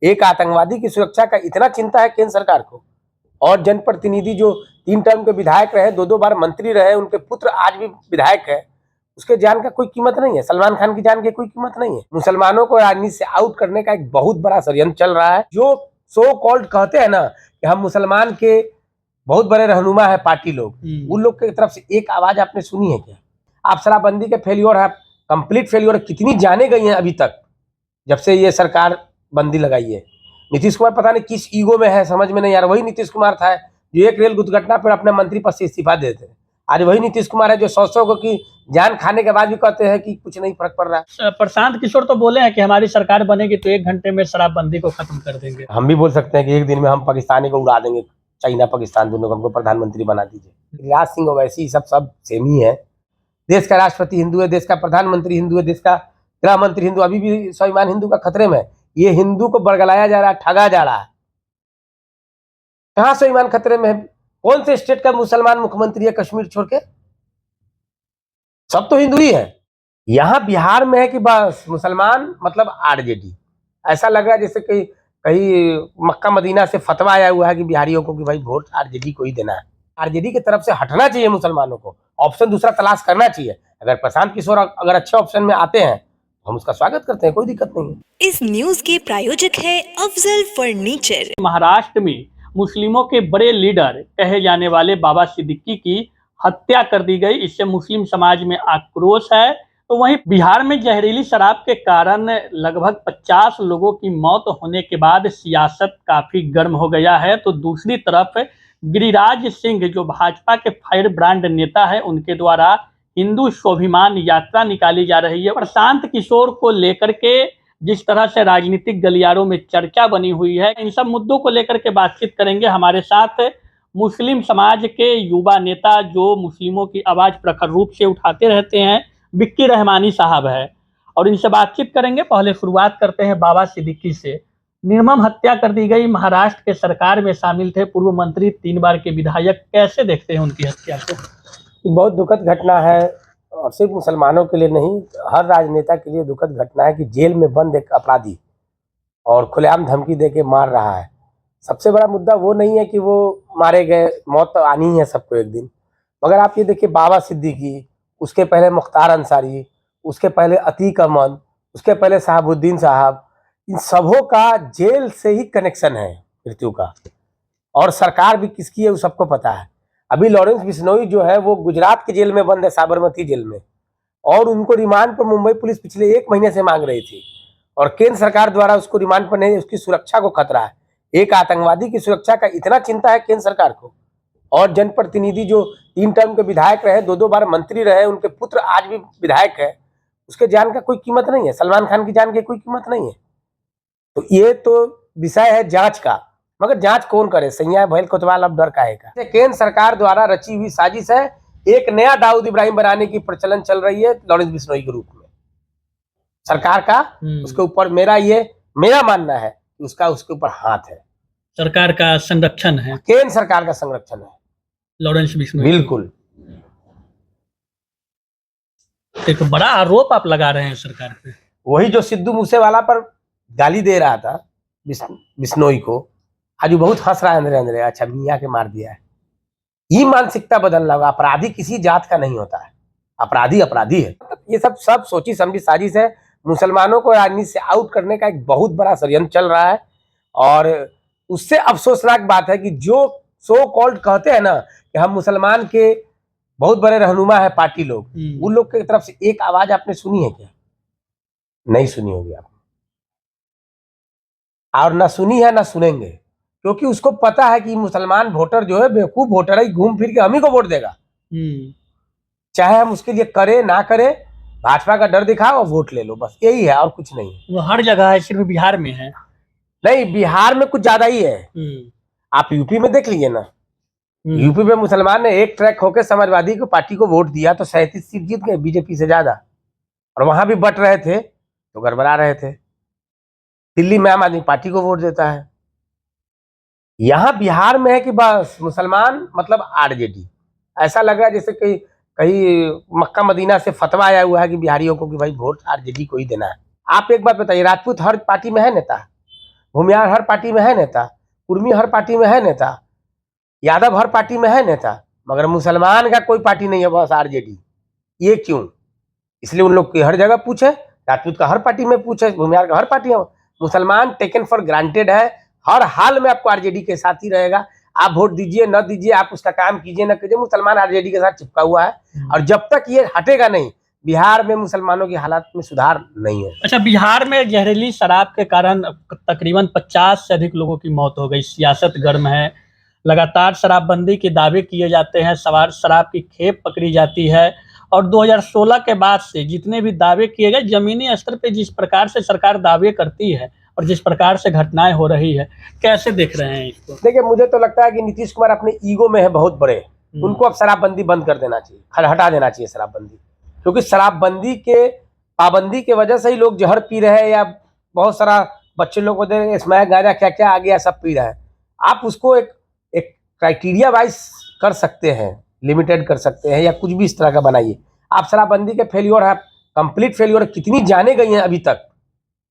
एक आतंकवादी की सुरक्षा का इतना चिंता है केंद्र सरकार को, और जनप्रतिनिधि जो 3 टर्म के विधायक रहे, 2-2 बार मंत्री रहे, उनके पुत्र आज भी विधायक है, उसके जान का कोई कीमत नहीं है। सलमान खान की जान की कोई कीमत नहीं है। मुसलमानों को राजनीति से आउट करने का एक बहुत बड़ा षड्यंत्र चल रहा है। जो सो कॉल्ड कहते हैं ना कि हम मुसलमान के बहुत बड़े रहनुमा है पार्टी लोग, उन लोग की तरफ से एक आवाज आपने सुनी है क्या? आप शराबबंदी के फेल्योर है, कंप्लीट फेल्योर, कितनी जाने गई हैं अभी तक जब से ये सरकार बंदी लगाई है। नीतीश कुमार पता नहीं किस ईगो में है, समझ में नहीं आ रहा। वही नीतीश कुमार था जो एक रेल दुर्घटना पर अपने मंत्री पद से इस्तीफा देते थे। आज वही नीतीश कुमार है जो 100 को की जान खाने के बाद भी कहते हैं कि कुछ नहीं फर्क पड़ रहा है। प्रशांत किशोर तो बोले हैं कि हमारी सरकार बनेगी तो 1 घंटे में शराबबंदी को खत्म कर देंगे। हम भी बोल सकते हैं कि एक दिन में हम पाकिस्तानी को उड़ा देंगे, चाइना पाकिस्तान दोनों को, हमको प्रधानमंत्री बना दीजिए। राज सिंह ओवैसी सब सेम ही है। देश का राष्ट्रपति हिंदू है, देश का प्रधानमंत्री हिंदू है, देश का गृह मंत्री हिंदू। अभी भी स्वाभिमान हिंदू का खतरे में। ये हिंदू को बरगलाया जा रहा है, ठगा जा रहा है। कहां स्वाभिमान खतरे में है? कौन से स्टेट का मुसलमान मुख्यमंत्री है कश्मीर छोड़ के? सब तो हिंदू ही है। यहाँ बिहार में है कि बस मुसलमान मतलब आरजेडी। ऐसा लग रहा है जैसे कहीं मक्का मदीना से फतवा आया हुआ है कि बिहारियों को कि भाई वोट आरजेडी को ही देना है। आरजेडी की तरफ से हटना चाहिए मुसलमानों को, ऑप्शन दूसरा तलाश करना चाहिए। अगर प्रशांत किशोर अगर अच्छे ऑप्शन में आते हैं हम उसका स्वागत करते हैं, कोई दिक्कत नहीं है। इस न्यूज के प्रायोजक है अफजल फर्नीचर। महाराष्ट्र में मुस्लिमों के बड़े लीडर कहे जाने वाले बाबा सिद्दीकी की हत्या कर दी गई। इससे मुस्लिम समाज में आक्रोश है। तो वहीं बिहार में जहरीली शराब के कारण लगभग 50 लोगों की मौत होने के बाद सियासत काफी गर्म हो गया है। तो दूसरी तरफ गिरिराज सिंह जो भाजपा के फायर ब्रांड नेता है, उनके द्वारा हिंदू स्वाभिमान यात्रा निकाली जा रही है। प्रशांत किशोर को लेकर के जिस तरह से राजनीतिक गलियारों में चर्चा बनी हुई है, इन सब मुद्दों को लेकर के बातचीत करेंगे। हमारे साथ मुस्लिम समाज के युवा नेता जो मुस्लिमों की आवाज प्रखर रूप से उठाते रहते हैं, विक्की रहमानी साहब है, और इनसे बातचीत करेंगे। पहले शुरुआत करते हैं बाबा सिद्दीकी से। निर्मम हत्या कर दी गई, महाराष्ट्र के सरकार में शामिल थे, पूर्व मंत्री, 3 बार के विधायक, कैसे देखते हैं उनकी हत्या को? बहुत दुखद घटना है, और सिर्फ मुसलमानों के लिए नहीं, हर राजनेता के लिए दुखद घटना है कि जेल में बंद एक अपराधी और खुलेआम धमकी दे के मार रहा है। सबसे बड़ा मुद्दा वो नहीं है कि वो मारे गए, मौत तो आनी ही है सबको एक दिन। मगर आप ये देखिए, बाबा सिद्दीकी, उसके पहले मुख्तार अंसारी, उसके पहले अतीक अहमद, उसके पहले शहाबुद्दीन साहब, इन सबों का जेल से ही कनेक्शन है मृत्यु का। और सरकार भी किसकी है वो सबको पता है। अभी लॉरेंस बिश्नोई जो है वो गुजरात के जेल में बंद है, साबरमती जेल में, और उनको रिमांड पर मुंबई पुलिस पिछले 1 महीने से मांग रही थी, और केंद्र सरकार द्वारा उसको रिमांड पर नहीं, उसकी सुरक्षा को खतरा है। एक आतंकवादी की सुरक्षा का इतना चिंता है केंद्र सरकार को, और जनप्रतिनिधि जो 3 टर्म के विधायक रहे, 2-2 बार मंत्री रहे, उनके पुत्र आज भी विधायक है, उसके जान का कोई कीमत नहीं है। सलमान खान की जान की कोई कीमत नहीं है। तो ये तो विषय है जांच का, मगर जांच कौन करे? सैया भैल कोतवाल अब डर काहे का? केंद्र सरकार द्वारा रची हुई साजिश है। एक नया दाऊद इब्राहिम बनाने की प्रचलन चल रही है लॉरेंस बिश्नोई के रूप में सरकार का। उसके ऊपर मेरा मानना है कि उसके ऊपर हाथ है, सरकार का संरक्षण है, केंद्र सरकार का संरक्षण है लॉरेंस बिश्नोई। बिल्कुल। एक बड़ा आरोप आप लगा रहे हैं सरकार पे। वही जो सिद्धू मूसेवाला पर गाली दे रहा था बिश्नोई को, आज वो बहुत हंस रहा है अंदर अंदर, अच्छा मियाँ के मार दिया है। ये मानसिकता बदलना होगा। अपराधी किसी जात का नहीं होता है, अपराधी अपराधी है। ये सब सोची समझी साजिश है। मुसलमानों को राजनीति से आउट करने का एक बहुत बड़ा षड्यंत्र चल रहा है, और उससे अफसोसनाक बात है कि जो सो कॉल्ड कहते हैं ना कि हम मुसलमान के बहुत बड़े रहनुमा है पार्टी लोग, उन लोग की तरफ से एक आवाज आपने सुनी है क्या? नहीं सुनी होगी आपने, और ना सुनी है ना सुनेंगे, क्योंकि उसको पता है कि मुसलमान वोटर जो है बेवकूफ वोटर है, घूम फिर के हम ही को वोट देगा। चाहे हम उसके लिए करे ना करे, भाजपा का डर दिखाओ और वोट ले लो, बस यही है और कुछ नहीं है। वो हर जगह है, सिर्फ बिहार में है नहीं, बिहार में कुछ ज्यादा ही है। आप यूपी में देख लीजिए ना, यूपी में मुसलमान ने एक ट्रैक होकर समाजवादी को पार्टी को वोट दिया तो 37 सीट जीत गए बीजेपी से ज्यादा, और वहां भी बट रहे थे तो गड़बड़ा रहे थे। दिल्ली में आम आदमी पार्टी को वोट देता है। यहाँ बिहार में है कि बस मुसलमान मतलब आरजेडी। ऐसा लग रहा है जैसे कहीं मक्का मदीना से फतवा आया हुआ है कि बिहारियों को कि भाई वोट आरजेडी को ही देना है। आप एक बात बताइए, राजपूत हर पार्टी में है नेता, भूमियार हर पार्टी में है नेता, कुर्मी हर पार्टी में है नेता, यादव हर पार्टी में है नेता, मगर मुसलमान का कोई पार्टी नहीं है, बस आरजेडी। ये क्यों? इसलिए उन लोग की हर जगह पूछे, राजपूत का हर पार्टी में पूछे, भूमियार का हर पार्टी में। मुसलमान टेकन फॉर ग्रांटेड है, हर हाल में आपको आरजेडी के साथ ही रहेगा। आप वोट दीजिए न दीजिए, आप उसका काम कीजिए न कीजिए, मुसलमान आरजेडी के साथ चिपका हुआ है। और जब तक ये हटेगा नहीं, बिहार में मुसलमानों की हालात में सुधार नहीं होगा। अच्छा, बिहार में जहरीली शराब के कारण तकरीबन 50 से अधिक लोगों की मौत हो गई। सियासत गर्म है, लगातार शराबबंदी के दावे किए जाते हैं, शराब की खेप पकड़ी जाती है। और 2016 के बाद से जितने भी दावे किए गए, जमीनी स्तर पे जिस प्रकार से सरकार दावे करती है और जिस प्रकार से घटनाएं हो रही है, कैसे देख रहे हैं इसको? देखिए, मुझे तो लगता है कि नीतीश कुमार अपने ईगो में है बहुत बड़े, उनको अब शराबबंदी बंद कर देना चाहिए, हटा देना चाहिए शराबबंदी। क्योंकि शराबबंदी के पाबंदी के वजह से ही लोग जहर पी रहे हैं, या बहुत सारा बच्चे लोग को दे रहे, स्मैक गांजा क्या क्या आ गया सब पी रहे हैं। आप उसको एक क्राइटेरिया वाइज कर सकते हैं, लिमिटेड कर सकते हैं, या कुछ भी इस तरह का बनाइए। आप शराबबंदी के फेल्योर है, कंप्लीट फेल्योर, कितनी जाने गई हैं अभी तक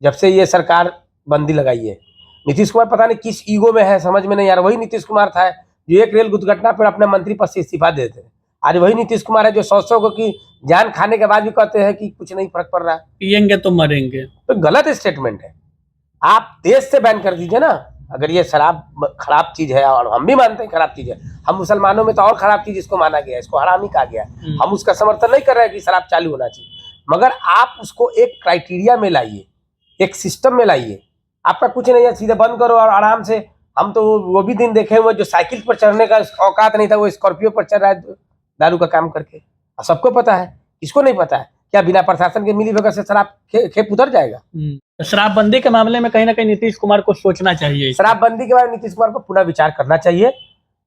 जब से ये सरकार बंदी लगाई है। नीतीश कुमार पता नहीं किस ईगो में है, समझ में नहीं आ रहा। वही नीतीश कुमार था जो एक रेल दुर्घटना पर अपने मंत्री पद से इस्तीफा देते थे। आज वही नीतीश कुमार है जो 100 को की जान खाने के बाद भी कहते हैं कि कुछ नहीं फर्क पड़ रहा है, पिएंगे तो मरेंगे। तो गलत स्टेटमेंट है। आप देश से बैन कर दीजिए ना, अगर ये शराब खराब चीज है, और हम भी मानते हैं खराब चीज है। हम मुसलमानों में तो और खराब चीज इसको माना गया है, इसको हरामी कहा गया है। हम उसका समर्थन नहीं कर रहे हैं कि शराब चालू होना चाहिए, मगर आप उसको एक क्राइटेरिया में लाइए, एक सिस्टम में लाइए। आपका कुछ नहीं है, सीधे बंद करो और आराम से। हम तो वो भी दिन देखे हुए जो साइकिल पर चढ़ने का औकात नहीं था, वो स्कॉर्पियो पर चढ़ रहा है दारू का काम करके। और सबको पता है, किसको नहीं पता है? क्या बिना प्रशासन के मिली भगत से शराब खेप उतर जाएगा? शराबबंदी के मामले में कहीं ना कहीं नीतीश कुमार को सोचना चाहिए। शराबबंदी के बारे में नीतीश कुमार को पुनः विचार करना चाहिए,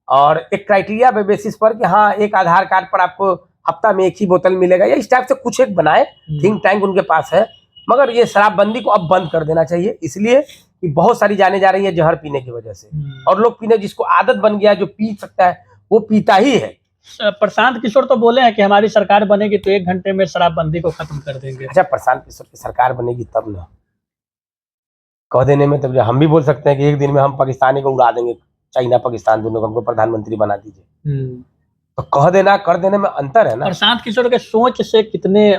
और एक क्राइटेरिया बेसिस पर कि हाँ, एक आधार कार्ड पर आपको हफ्ता में एक ही बोतल मिलेगा, या इस टाइप से कुछ एक बनाए। थिंक टैंक उनके पास है, मगर ये शराबबंदी को अब बंद कर देना चाहिए, इसलिए कि बहुत सारी जाने जा रही है जहर पीने की वजह से। और लोग पीने, जिसको आदत बन गया, जो पी सकता है वो पीता ही है। प्रशांत किशोर तो बोले हैं कि हमारी सरकार बनेगी तो 1 घंटे में शराबबंदी को खत्म कर देंगे। अच्छा, प्रशांत किशोर की सरकार बनेगी तब ना, कह देने में तब हम भी बोल सकते हैं कि एक दिन में हम पाकिस्तानी को उड़ा देंगे, चाइना पाकिस्तान दोनों को, हमको प्रधानमंत्री बना दीजिए। तो कह देना कर देने में अंतर है ना। प्रशांत किशोर के सोच से कितने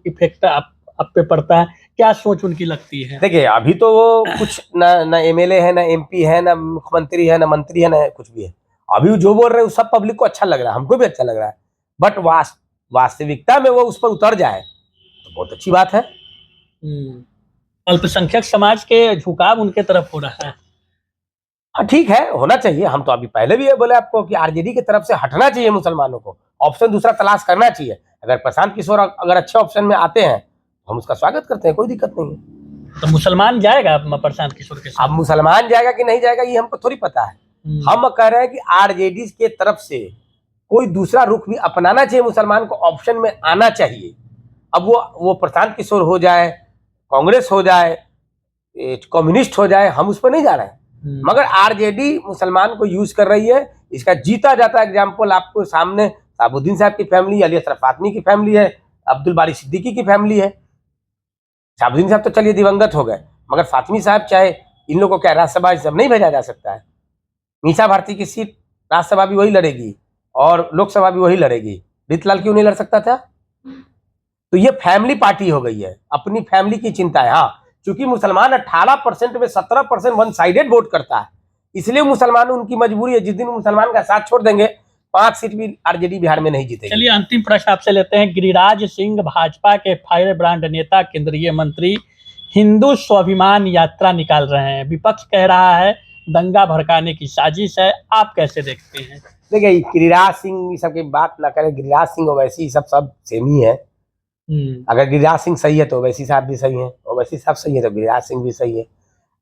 इफेक्ट आप पे पड़ता है? क्या सोच उनकी लगती है? देखिए, अभी तो वो कुछ ना एमएलए है, ना एमपी है, ना मुख्यमंत्री है, ना मंत्री है, ना कुछ भी है। अभी जो बोल रहे हैं सब पब्लिक को अच्छा लग रहा है, हमको भी अच्छा लग रहा है, बट वास्तविकता में वो उस पर उतर जाए तो बहुत अच्छी बात है। अल्पसंख्यक समाज के झुकाव उनके तरफ हो रहा है। हाँ, ठीक है, होना चाहिए। हम तो अभी पहले भी ये बोले आपको कि आरजेडी की तरफ से हटना चाहिए मुसलमानों को, ऑप्शन दूसरा तलाश करना चाहिए। अगर प्रशांत किशोर अगर अच्छे ऑप्शन में आते हैं, हम उसका स्वागत करते हैं, कोई दिक्कत नहीं है। तो मुसलमान जाएगा प्रशांत किशोर के साथ? अब मुसलमान जाएगा कि नहीं जाएगा ये हमको थोड़ी पता है। हम कह रहे हैं कि आरजेडी के तरफ से कोई दूसरा रुख भी अपनाना चाहिए, मुसलमान को ऑप्शन में आना चाहिए। अब वो प्रशांत किशोर हो जाए, कांग्रेस हो जाए, कम्युनिस्ट हो जाए, हम उस पर नहीं जा रहे हैं, मगर आरजेडी मुसलमान को यूज कर रही है। इसका जीता जाता एग्जाम्पल आपको सामने शहाबुद्दीन साहब की फैमिली, अली असरफ फातमी की फैमिली है, अब्दुल बारी सिद्दीकी की फैमिली है। शहाबुद्दीन साहब तो चलिए दिवंगत हो गए, मगर फातमी साहब, चाहे इन लोगों को क्या राज्यसभा सब नहीं भेजा जा सकता है? मीसा भारती की सीट राज्यसभा भी वही लड़ेगी और लोकसभा भी वही लड़ेगी, रीतलाल क्यों नहीं लड़ सकता था? तो ये फैमिली पार्टी हो गई है, अपनी फैमिली की चिंता है। हाँ, क्योंकि मुसलमान 18% में 17% वन साइडेड वोट करता है, इसलिए मुसलमान, उनकी मजबूरी है। जिस दिन मुसलमान का साथ छोड़ देंगे, 5 सीट भी आरजेडी बिहार में नहीं जीतेगी। चलिए, अंतिम प्रश्न आपसे लेते हैं। गिरिराज सिंह, भाजपा के फायर ब्रांड नेता, केंद्रीय मंत्री, हिंदू स्वाभिमान यात्रा निकाल रहे हैं। विपक्ष कह रहा है दंगा भड़काने की साजिश है, आप कैसे देखते हैं? देखिए, गिरिराज सिंह सब की बात ना करें। गिरिराज सिंह ओवैसी सब सेम ही है। अगर गिरिराज सिंह सही है तो ओवैसी साहब भी सही है, ओवैसी साहब सही है तो गिरिराज सिंह भी सही है।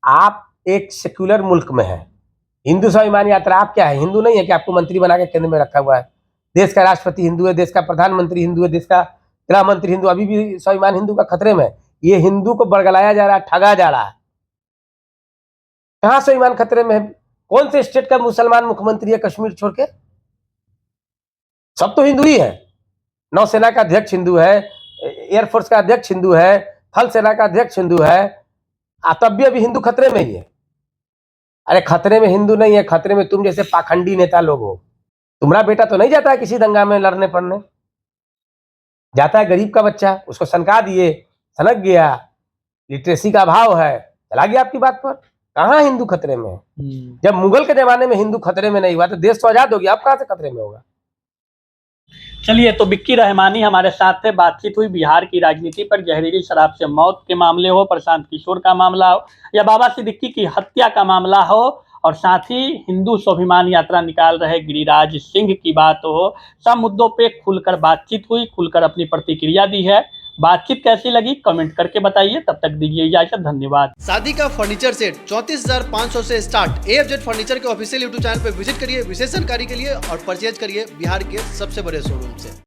आप एक सेक्युलर मुल्क में है, हिंदू स्वाभिमान यात्रा, आप क्या है, हिंदू नहीं है कि आपको मंत्री बना के केंद्र में रखा हुआ है? देश का राष्ट्रपति हिंदू है, देश का प्रधानमंत्री हिंदू है, देश का गृह मंत्री हिंदू। अभी भी स्वाभिमान हिंदू का खतरे में। ये हिंदू को बरगलाया जा रहा है, ठगा जा रहा है। कहाँ स्वाभिमान खतरे में है? कौन से स्टेट का मुसलमान मुख्यमंत्री है कश्मीर छोड़ के? सब तो हिंदू ही है। नौसेना का अध्यक्ष हिंदू है, एयरफोर्स का अध्यक्ष हिंदू है, थल सेना का अध्यक्ष हिंदू है, तब भी अभी हिंदू खतरे में ही है। अरे खतरे में हिंदू नहीं है, खतरे में तुम जैसे पाखंडी नेता लोग हो। तुम्हारा बेटा तो नहीं जाता है किसी दंगा में लड़ने पड़ने, जाता है गरीब का बच्चा, उसको सनका दिए, सनक गया, लिटरेसी का अभाव है, चला गया आपकी बात पर। कहाँ हिंदू खतरे में है? जब मुगल के जमाने में हिंदू खतरे में नहीं हुआ तो देश तो आजाद हो गया, अब कहाँ से खतरे में होगा? चलिए, तो विक्की रहमानी हमारे साथ थे। बातचीत हुई बिहार की राजनीति पर, जहरीली शराब से मौत के मामले हो, प्रशांत किशोर का मामला हो या बाबा सिद्दीकी की हत्या का मामला हो, और साथ ही हिंदू स्वाभिमान यात्रा निकाल रहे गिरिराज सिंह की बात हो, सब मुद्दों पे खुलकर बातचीत हुई, खुलकर अपनी प्रतिक्रिया दी है। बातचीत कैसी लगी कमेंट करके बताइए। तब तक दीजिए इजाजत, धन्यवाद। शादी का फर्नीचर सेट 34,500 से स्टार्ट। AFZ फर्नीचर के ऑफिशियल यूट्यूब चैनल पर विजिट करिए विशेष जानकारी के लिए और परचेज करिए बिहार के सबसे बड़े शोरूम से।